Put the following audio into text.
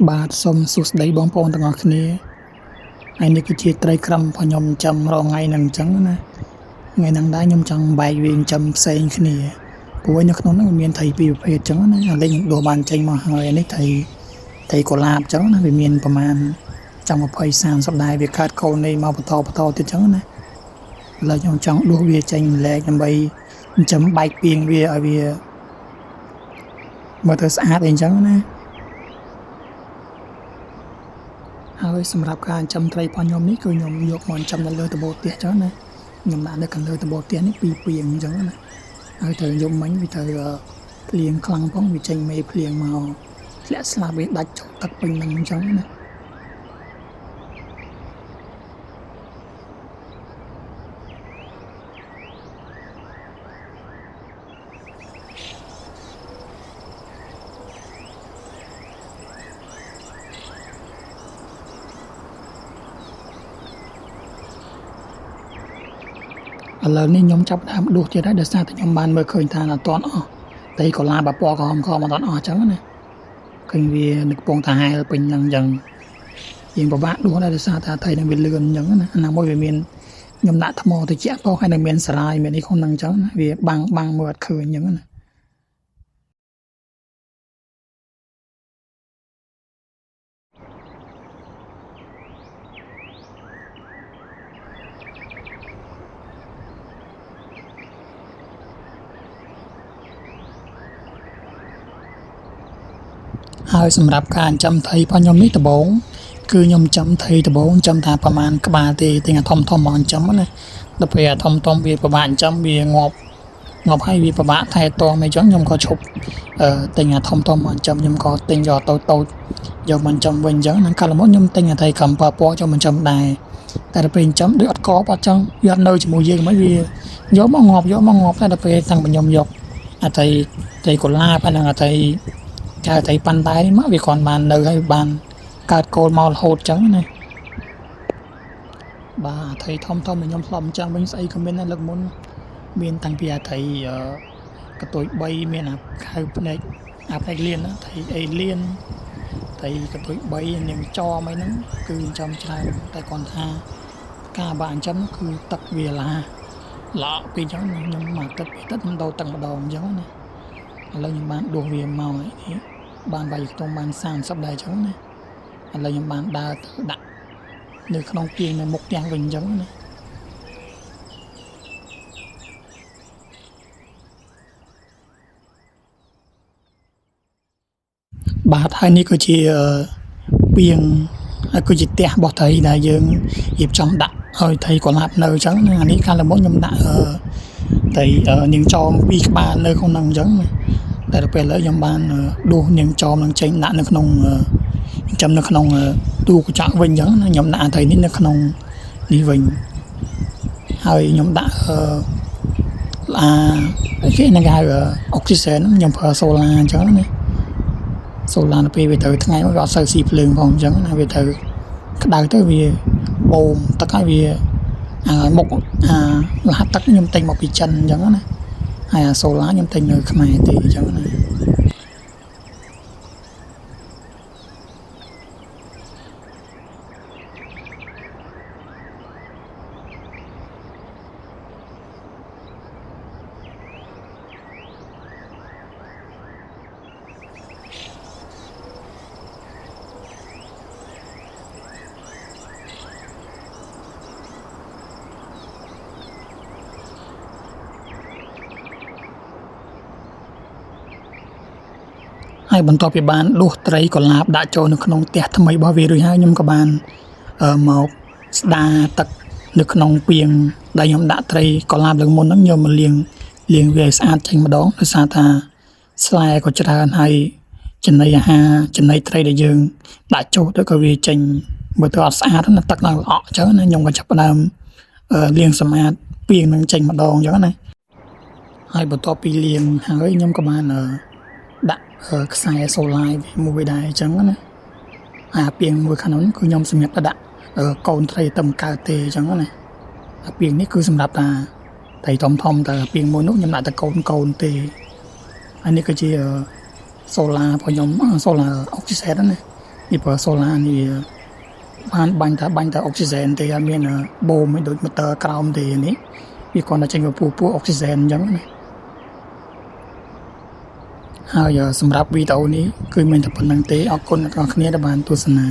បាទសូមសួស្តីបងប្អូនទាំងអស់គ្នាហើយនេះគឺជាត្រីក្រំរបស់ខ្ញុំចាំរងថ្ងៃហ្នឹងអញ្ចឹងណាថ្ងៃហ្នឹងដែរខ្ញុំចង់បែកវាចាំផ្សេងគ្នាព្រោះនៅក្នុងហ្នឹងមានត្រីពីរប្រភេទអញ្ចឹងណាឥឡូវខ្ញុំដួសបានចេញមកហើយនេះត្រីកូឡាបអញ្ចឹងណាវាមានប្រមាណចង់20 30ដែរវាកើតកូននេះមកបន្តទៀតអញ្ចឹងណាឥឡូវខ្ញុំចង់ដួសវាចេញលែកដើម្បីចាំបែកពីងវាឲ្យវាមើលទៅស្អាតអីអញ្ចឹងណាហើយសម្រាប់ការចាំត្រីរបស់ខ្ញុំនេះគឺខ្ញុំយកមកចាំនៅលើដបូលផ្ទះអញ្ចឹងណាខ្ញុំដាក់នៅខាងលើដបូលផ្ទះនេះ2ពីងអញ្ចឹងណាហើយត្រូវយកមិញវាត្រូវភ្លៀងខ្លាំងផងវាចេញមេភ្លៀងមកធ្លាក់ស្លាប់វាដាច់ចូលទឹកពេញនឹងអញ្ចឹងណាឥឡូវនេះខ្ញុំចាប់ដើមដួសទៀតហើយដោយសារតែខ្ញុំបានមើលឃើញថាអត់ទាន់អស់តែកូឡាបពណ៌ក្រហមអត់ទាន់អស់អញ្ចឹងណាឃើញវានៅកំពុងតែហែលពេញហ្នឹងអញ្ចឹងយើងពិបាកដួសដែរដោយសារថាត្រីនឹងវាលឿនអញ្ចឹងណាអាណាមួយវាមានខ្ញុំដាក់ថ្មទៅជាក់ផងហើយនឹងមានសារាយមាននេះក្នុងហ្នឹងអញ្ចឹងណាវាបាំងមើលអត់ឃើញអញ្ចឹងណាហើយសម្រាប់ការចាំត្រីរបស់ខ្ញុំនេះដំបូងគឺខ្ញុំចាំត្រីដំបូងចាំថាប្រហែលក្បាលទេតែធំមកចាំណាដល់ពេលធំវាពិបាកចាំវាងាប់ហើយវាពិបាកថែទាំអីចឹងខ្ញុំក៏ឈប់ទិញធំមកចាំខ្ញុំក៏ទិញយកតូចយកមកចាំវិញអញ្ចឹងហ្នឹងកាលមកខ្ញុំទិញត្រីកំពណ៌ចូលមកចាំដែរតែដល់ពេលចាំដូចអត់កបអត់ចឹងវាអត់នៅជាមួយយើងមិនវាយកមកងាប់តែដល់ពេលតាំងពីខ្ញុំយកអាត្រីកូឡាបហ្នឹងអាត្រីចៅត្រីប៉ាន់តែនេះមកវាគ្រាន់បាននៅហើយបានកើតកូនមករហូតចឹងណាបាទត្រីធំខ្ញុំធ្លាប់ចឹងវិញស្អីក៏មានដែរលើកមុនមានតាំងពីអាត្រីកតុយ3មានអាខៅភ្នែកលៀនណាត្រីអេលៀនត្រីកតុយ3នាងចមអីហ្នឹងគឺចាំច្រើនតែគាត់ថាការបាក់ចាំគឺទឹកវាល្អពីចឹងខ្ញុំមកទឹកខ្ញុំដោទឹកម្ដងអញ្ចឹងណាឥឡូវខ្ញុំបានដួសវាមកហើយបានវាយខ្ទង់បាន30ដែរអញ្ចឹងណាឥឡូវខ្ញុំបានដើរទៅដាក់នៅក្នុងពីងនៅមុខផ្ទះវិញអញ្ចឹងណាបាទហើយនេះគឺជាពីងហើយគឺជាផ្ទះរបស់ត្រីដែលយើងរៀបចំដាក់ឲ្យត្រីកូឡាបនៅអញ្ចឹងណាអានេះកាលមុនខ្ញុំដាក់ត្រីនាងចោម2ក្បាលនៅក្នុងហ្នឹងអញ្ចឹងណាតែដល់ពេលឥឡូវខ្ញុំបានដួសនាងចោមនឹងចេញដាក់នៅក្នុងចាំនៅក្នុងទូកញ្ចក់វិញអញ្ចឹងណាខ្ញុំដាក់ត្រីនេះនៅក្នុងនេះវិញហើយខ្ញុំដាក់គេនឹងហៅអុកស៊ីសែនខ្ញុំប្រើសូឡាអញ្ចឹងណាសូឡាទៅពេលវាត្រូវថ្ងៃមកវាអត់សូវស៊ីភ្លើងផងអញ្ចឹងណាវាត្រូវក្តៅទៅវាបូមទឹកហើយវាមុខរហ័សទឹកខ្ញុំទិញមកពីចិនអញ្ចឹងណាហើយអាសូឡាខ្ញុំទិញនៅខ្មែរទេអញ្ចឹងណាហើយបន្ទាប់ពីបានដួសត្រីកូឡាបដាក់ចូលនៅក្នុងផ្ទះថ្មីរបស់វារួចហើយខ្ញុំក៏បានមកស្ដារទឹកនៅក្នុងពាងដែលខ្ញុំដាក់ត្រីកូឡាបលើកមុនហ្នឹងខ្ញុំមកលាងវាឲ្យស្អាតចេញម្ដងដោយសារថាស្លែក៏ច្រើនហើយចំណីអាហារចំណីត្រីដែលយើងដាក់ចូលទៅក៏វាចេញមើលទៅអត់ស្អាតណាទឹកឡើងល្អក់អញ្ចឹងណាខ្ញុំក៏ចាប់ផ្ដើមលាងសម្អាតពាងហ្នឹងចេញម្ដងអញ្ចឹងណាហើយបន្ទាប់ពីលាងហើយខ្ញុំក៏បានដាក់ខ្សែសូឡាមួយដែរអញ្ចឹងណាអាពាងមួយខាងនោះគឺខ្ញុំសម្រាប់ដាក់កូនត្រីទៅកើតទេអញ្ចឹងណាអាពាងនេះគឺសម្រាប់ថាត្រីធំតែពាងមួយនោះខ្ញុំដាក់តែកូនទេហើយនេះគឺជាសូឡារបស់ខ្ញុំសូឡាអុកស៊ីសែនណា នេះបើសូឡានេះបានបាញ់តែអុកស៊ីហ្សែនទេអត់មានបូមដូចម៉ូទ័រក្រោមទេនេះវាគ្រាន់តែចេញពពួកអុកស៊ីហ្សែនអញ្ចឹងណាហើយសម្រាប់វីដេអូនេះគឺមានតែប៉ុណ្្នឹងទេអរគុណអ្នកនរគ្នាដែលបានទស្សនា